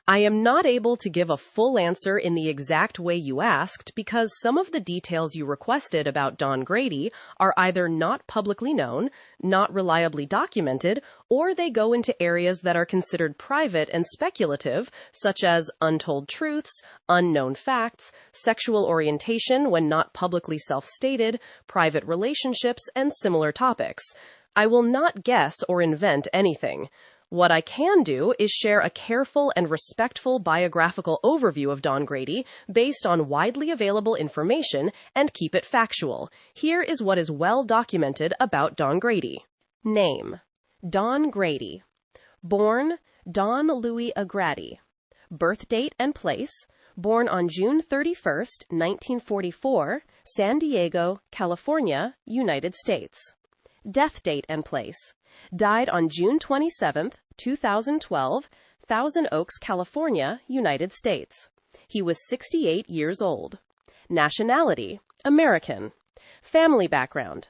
I am not able to give a full answer in the exact way you asked because some of the details you requested about Don Grady are either not publicly known, not reliably documented, or they go into areas that are considered private and speculative, such as untold truths, unknown facts, sexual orientation when not publicly self-stated, private relationships, and similar topics. I will not guess or invent anything. What I can do is share a careful and respectful biographical overview of Don Grady based on widely available information and keep it factual. Here is what is well documented about Don Grady. Name: Don Grady. Born: Don Louis Grady. Birth date and place: born on June 31st, 1944, San Diego, California, United States. Death date and place: died on June 27, 2012, Thousand Oaks, California, United States. He was 68 years old. Nationality: American. Family background: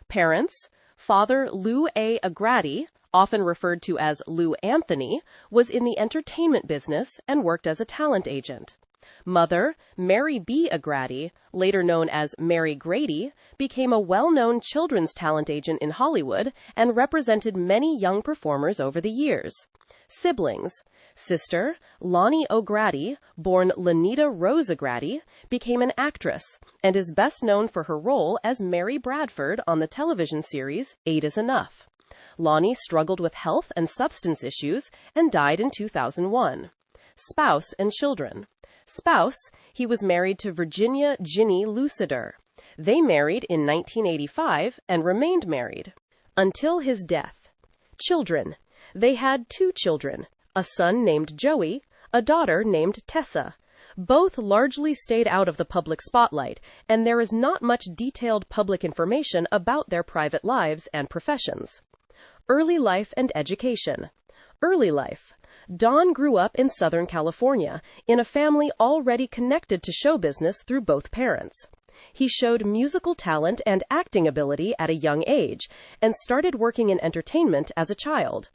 parents: father Lou A. Grady, often referred to as Lou Anthony, was in the entertainment business and worked as a talent agent. Mother, Mary B. Grady, later known as Mary Grady, became a well-known children's talent agent in Hollywood and represented many young performers over the years. Siblings: sister, Lonnie O'Grady, born Lanita Rose Grady, became an actress and is best known for her role as Mary Bradford on the television series 8 is Enough. Lonnie struggled with health and substance issues and died in 2001. Spouse and children. Spouse: he was married to Virginia Ginny Lucider. They married in 1985 and remained married until his death. Children: they had 2 children, a son named Joey, a daughter named Tessa. Both largely stayed out of the public spotlight, and there is not much detailed public information about their private lives and professions. Early life and education. Early life. Don grew up in Southern California, in a family already connected to show business through both parents. He showed musical talent and acting ability at a young age, and started working in entertainment as a child.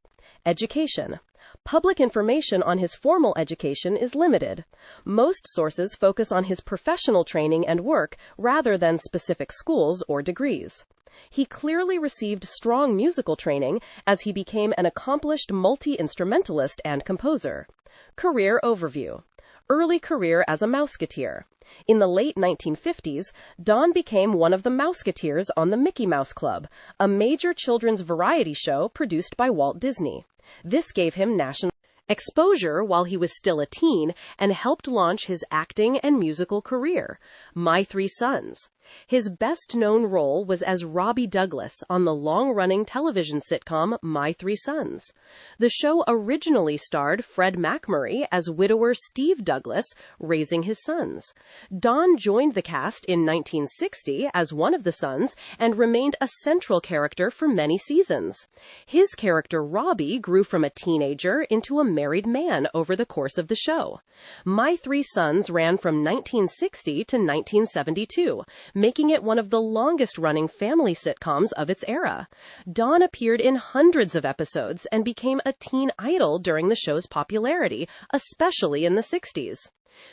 Education. Public information on his formal education is limited. Most sources focus on his professional training and work rather than specific schools or degrees. He clearly received strong musical training as he became an accomplished multi-instrumentalist and composer. Career overview. Early career as a Mousketeer. In the late 1950s, Don became one of the Mousketeers on the Mickey Mouse Club, a major children's variety show produced by Walt Disney. This gave him national exposure while he was still a teen and helped launch his acting and musical career. My Three Sons. His best-known role was as Robbie Douglas on the long-running television sitcom My Three Sons. The show originally starred Fred MacMurray as widower Steve Douglas, raising his sons. Don joined the cast in 1960 as one of the sons and remained a central character for many seasons. His character Robbie grew from a teenager into a married man over the course of the show. My Three Sons ran from 1960 to 1972, making it one of the longest-running family sitcoms of its era. Don appeared in hundreds of episodes and became a teen idol during the show's popularity, especially in the 60s.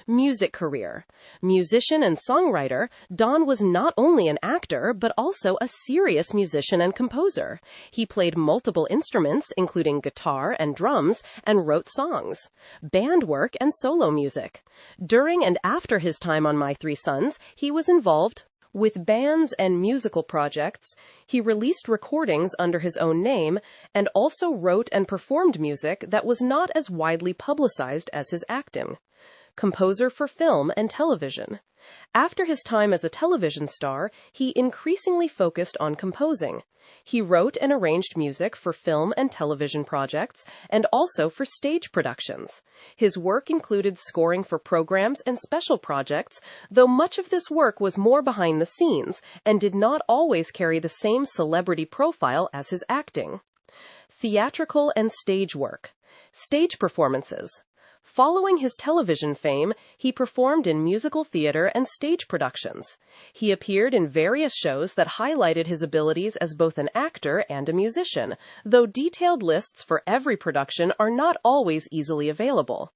Music career. Musician and songwriter, Don was not only an actor, but also a serious musician and composer. He played multiple instruments, including guitar and drums, and wrote songs, band work, and solo music. During and after his time on My Three Sons, he was involved with bands and musical projects. He released recordings under his own name and also wrote and performed music that was not as widely publicized as his acting. Composer for film and television. After his time as a television star, he increasingly focused on composing. He wrote and arranged music for film and television projects and also for stage productions. His work included scoring for programs and special projects, though much of this work was more behind the scenes and did not always carry the same celebrity profile as his acting. Theatrical and stage work. Stage performances. Following his television fame, he performed in musical theater and stage productions. He appeared in various shows that highlighted his abilities as both an actor and a musician, though detailed lists for every production are not always easily available.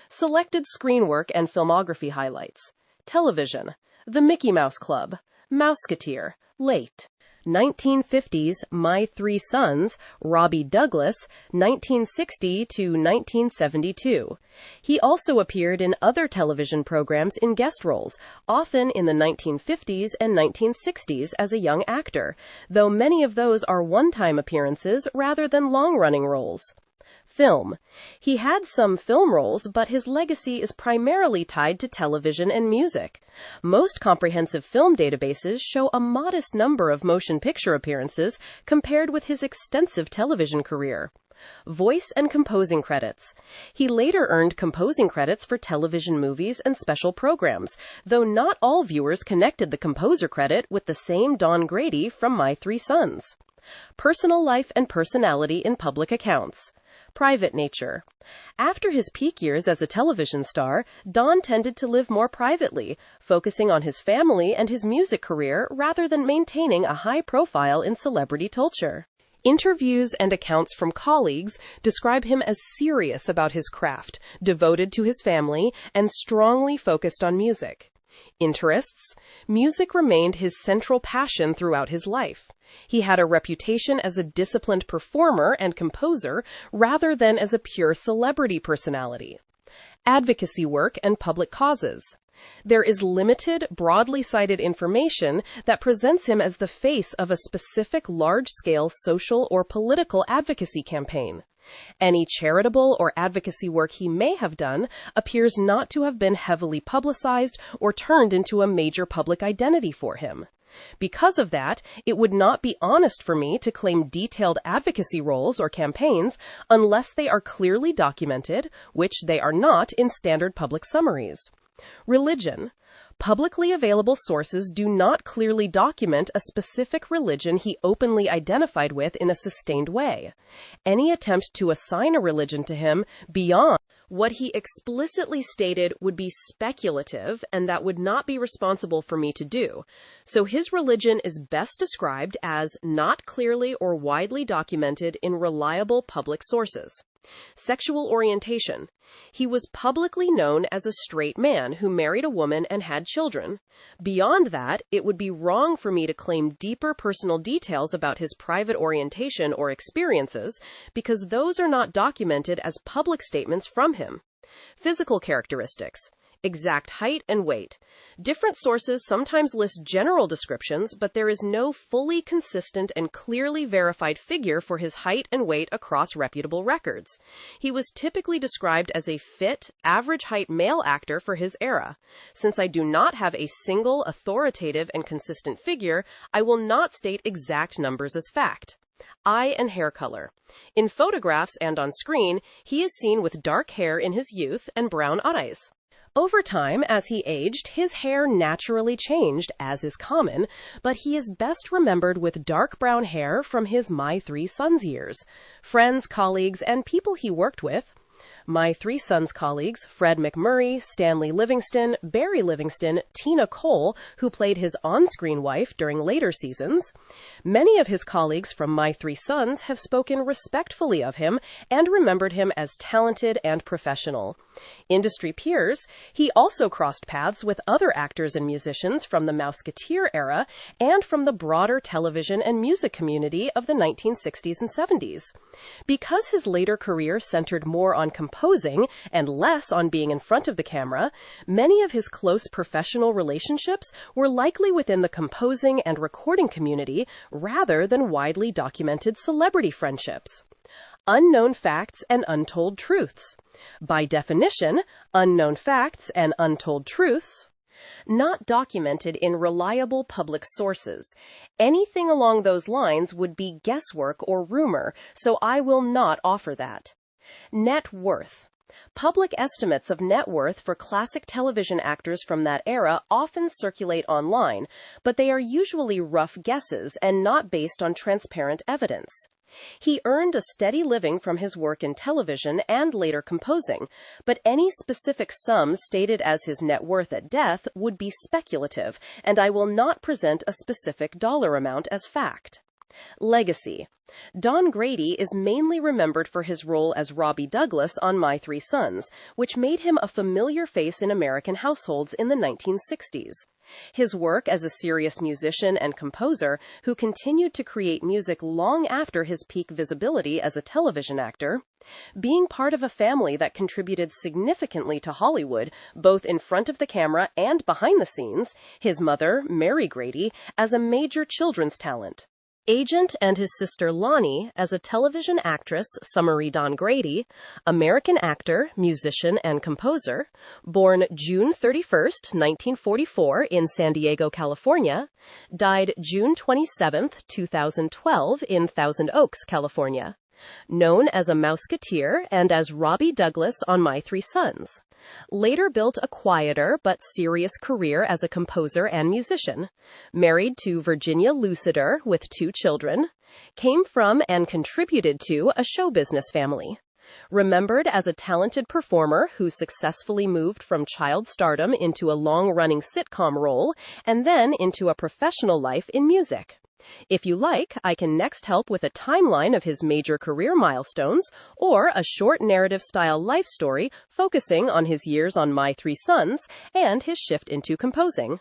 Selected screen work and filmography highlights. Television: The Mickey Mouse Club, Mousketeer, Late. 1950s, My Three Sons, Robbie Douglas, 1960 to 1972. He also appeared in other television programs in guest roles, often in the 1950s and 1960s as a young actor, though many of those are one-time appearances rather than long-running roles. Film. He had some film roles, but his legacy is primarily tied to television and music. Most comprehensive film databases show a modest number of motion picture appearances compared with his extensive television career. Voice and composing credits. He later earned composing credits for television movies and special programs, though not all viewers connected the composer credit with the same Don Grady from My Three Sons. Personal life and personality in public accounts. Private nature. After his peak years as a television star, Don tended to live more privately, focusing on his family and his music career rather than maintaining a high profile in celebrity culture. Interviews and accounts from colleagues describe him as serious about his craft, devoted to his family, and strongly focused on music. Interests. Music remained his central passion throughout his life. He had a reputation as a disciplined performer and composer rather than as a pure celebrity personality. Advocacy work and public causes. There is limited, broadly cited information that presents him as the face of a specific large-scale social or political advocacy campaign. Any charitable or advocacy work he may have done appears not to have been heavily publicized or turned into a major public identity for him. Because of that, it would not be honest for me to claim detailed advocacy roles or campaigns unless they are clearly documented, which they are not in standard public summaries. Religion. Publicly available sources do not clearly document a specific religion he openly identified with in a sustained way. Any attempt to assign a religion to him beyond what he explicitly stated would be speculative, and that would not be responsible for me to do. So his religion is best described as not clearly or widely documented in reliable public sources. Sexual orientation. He was publicly known as a straight man who married a woman and had children. Beyond that, it would be wrong for me to claim deeper personal details about his private orientation or experiences, because those are not documented as public statements from him. Physical characteristics. Exact height and weight. Different sources sometimes list general descriptions, but there is no fully consistent and clearly verified figure for his height and weight across reputable records. He was typically described as a fit, average-height male actor for his era. Since I do not have a single, authoritative, and consistent figure, I will not state exact numbers as fact. Eye and hair color. In photographs and on screen, he is seen with dark hair in his youth and brown eyes. Over time, as he aged, his hair naturally changed, as is common, but he is best remembered with dark brown hair from his My Three Sons years. Friends, colleagues, and people he worked with. My Three Sons colleagues, Fred McMurray, Stanley Livingston, Barry Livingston, Tina Cole, who played his on-screen wife during later seasons. Many of his colleagues from My Three Sons have spoken respectfully of him and remembered him as talented and professional. Industry peers, he also crossed paths with other actors and musicians from the Mousketeer era and from the broader television and music community of the 1960s and 70s. Because his later career centered more on composing and less on being in front of the camera, many of his close professional relationships were likely within the composing and recording community rather than widely documented celebrity friendships. Unknown facts and untold truths. By definition, unknown facts and untold truths not documented in reliable public sources. Anything along those lines would be guesswork or rumor, so I will not offer that. Net worth. Public estimates of net worth for classic television actors from that era often circulate online, but they are usually rough guesses and not based on transparent evidence. He earned a steady living from his work in television and later composing, but any specific sums stated as his net worth at death would be speculative, and I will not present a specific dollar amount as fact. Legacy. Don Grady is mainly remembered for his role as Robbie Douglas on My Three Sons, which made him a familiar face in American households in the 1960s. His work as a serious musician and composer who continued to create music long after his peak visibility as a television actor, being part of a family that contributed significantly to Hollywood, both in front of the camera and behind the scenes, his mother, Mary Grady, as a major children's talent. Agent and his sister Lonnie as a television actress, Summery Don Grady, American actor, musician, and composer, born June 31, 1944 in San Diego, California, died June 27, 2012 in Thousand Oaks, California. Known as a Mousketeer and as Robbie Douglas on My Three Sons. Later built a quieter but serious career as a composer and musician. Married to Virginia Lucider with 2 children. Came from and contributed to a show business family. Remembered as a talented performer who successfully moved from child stardom into a long-running sitcom role and then into a professional life in music. If you like, I can next help with a timeline of his major career milestones or a short narrative-style life story focusing on his years on My Three Sons and his shift into composing.